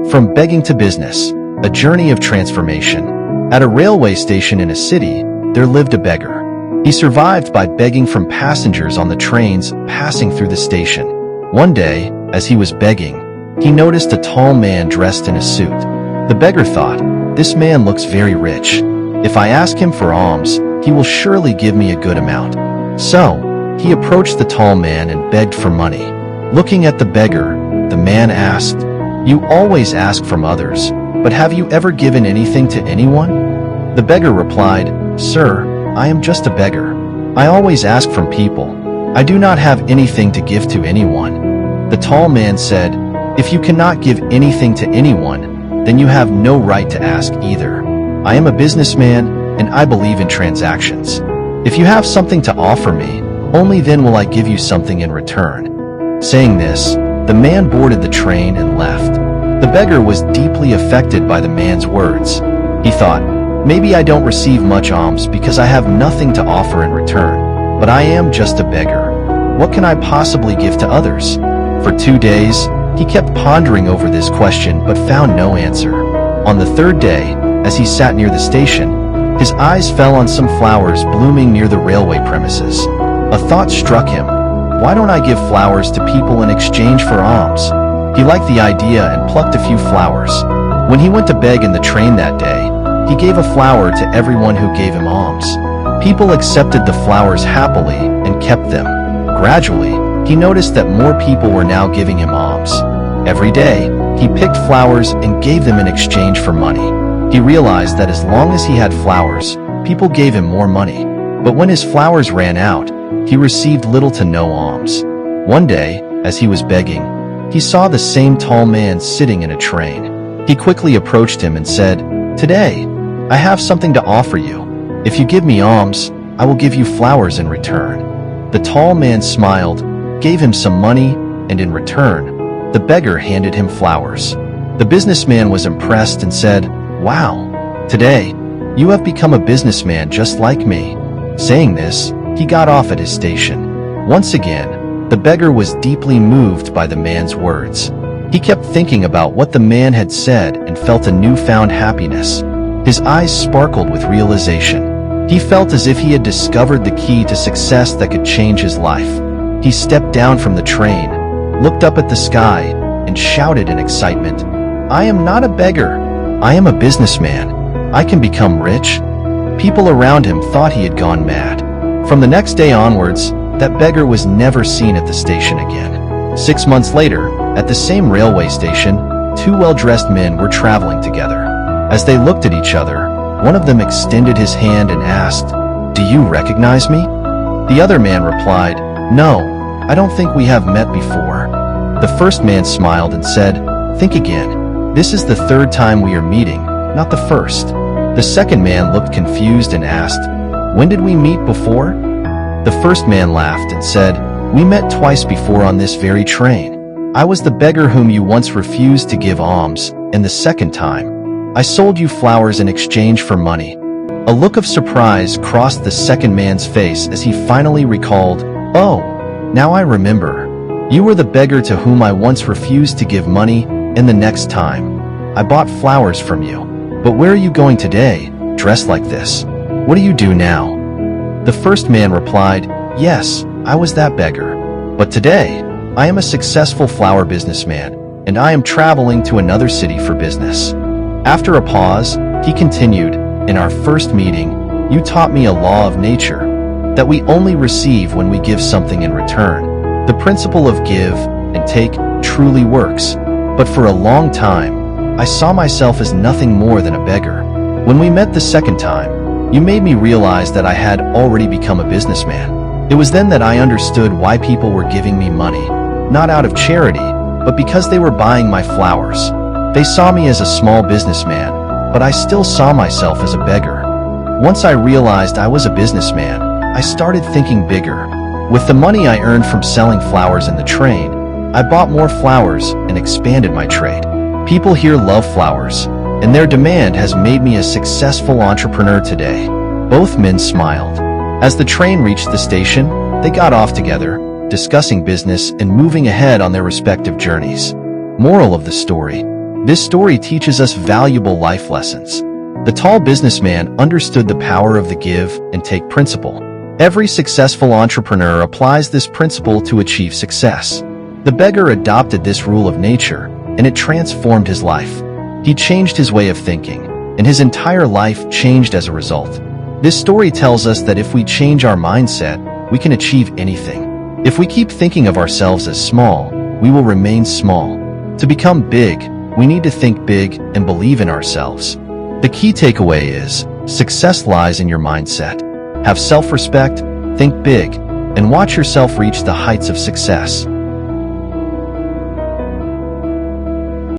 From Begging to Business, a journey of transformation. At a railway station in a city, there lived a beggar. He survived by begging from passengers on the trains passing through the station. One day, as he was begging, he noticed a tall man dressed in a suit. The beggar thought, "This man looks very rich. If I ask him for alms, he will surely give me a good amount." So, he approached the tall man and begged for money. Looking at the beggar, the man asked, "You always ask from others, but have you ever given anything to anyone?" The beggar replied, "Sir, I am just a beggar. I always ask from people. I do not have anything to give to anyone." The tall man said, "If you cannot give anything to anyone, then you have no right to ask either. I am a businessman, and I believe in transactions. If you have something to offer me, only then will I give you something in return." Saying this, the man boarded the train and left. The beggar was deeply affected by the man's words. He thought, "Maybe I don't receive much alms because I have nothing to offer in return, but I am just a beggar. What can I possibly give to others?" For 2 days, he kept pondering over this question but found no answer. On the third day, as he sat near the station, his eyes fell on some flowers blooming near the railway premises. A thought struck him. Why don't I give flowers to people in exchange for alms? He liked the idea and plucked a few flowers. When he went to beg in the train that day, he gave a flower to everyone who gave him alms. People accepted the flowers happily and kept them. Gradually, he noticed that more people were now giving him alms. Every day, he picked flowers and gave them in exchange for money. He realized that as long as he had flowers, people gave him more money. But when his flowers ran out, he received little to no alms. One day, as he was begging, he saw the same tall man sitting in a train. He quickly approached him and said, "Today, I have something to offer you. If you give me alms, I will give you flowers in return." The tall man smiled, gave him some money, and in return, the beggar handed him flowers. The businessman was impressed and said, "Wow, today, you have become a businessman just like me." Saying this, he got off at his station. Once again, the beggar was deeply moved by the man's words. He kept thinking about what the man had said and felt a newfound happiness. His eyes sparkled with realization. He felt as if he had discovered the key to success that could change his life. He stepped down from the train, looked up at the sky, and shouted in excitement, "I am not a beggar. I am a businessman. I can become rich." People around him thought he had gone mad. From the next day onwards, that beggar was never seen at the station again. 6 months later, at the same railway station, 2 well-dressed men were traveling together. As they looked at each other, one of them extended his hand and asked, "Do you recognize me?" The other man replied, "No, I don't think we have met before." The first man smiled and said, "Think again. This is the 3rd time we are meeting, not the first." The second man looked confused and asked, "When did we meet before?" The first man laughed and said, "We met twice before on this very train. I was the beggar whom you once refused to give alms, and the second time, I sold you flowers in exchange for money." A look of surprise crossed the second man's face as he finally recalled, "Oh, now I remember. You were the beggar to whom I once refused to give money, and the next time, I bought flowers from you. But where are you going today, dressed like this? What do you do now?" The first man replied, "Yes, I was that beggar. But today, I am a successful flower businessman, and I am traveling to another city for business." After a pause, he continued, "In our first meeting, you taught me a law of nature, that we only receive when we give something in return. The principle of give and take truly works. But for a long time, I saw myself as nothing more than a beggar. When we met the second time, you made me realize that I had already become a businessman. It was then that I understood why people were giving me money, not out of charity, but because they were buying my flowers. They saw me as a small businessman, but I still saw myself as a beggar. Once I realized I was a businessman, I started thinking bigger. With the money I earned from selling flowers in the train, I bought more flowers and expanded my trade. People here love flowers, and their demand has made me a successful entrepreneur today." Both men smiled. As the train reached the station, they got off together, discussing business and moving ahead on their respective journeys. Moral of the story: This story teaches us valuable life lessons. The tall businessman understood the power of the give and take principle. Every successful entrepreneur applies this principle to achieve success. The beggar adopted this rule of nature, and it transformed his life. He changed his way of thinking, and his entire life changed as a result. This story tells us that if we change our mindset, we can achieve anything. If we keep thinking of ourselves as small, we will remain small. To become big, we need to think big and believe in ourselves. The key takeaway is, success lies in your mindset. Have self-respect, think big, and watch yourself reach the heights of success.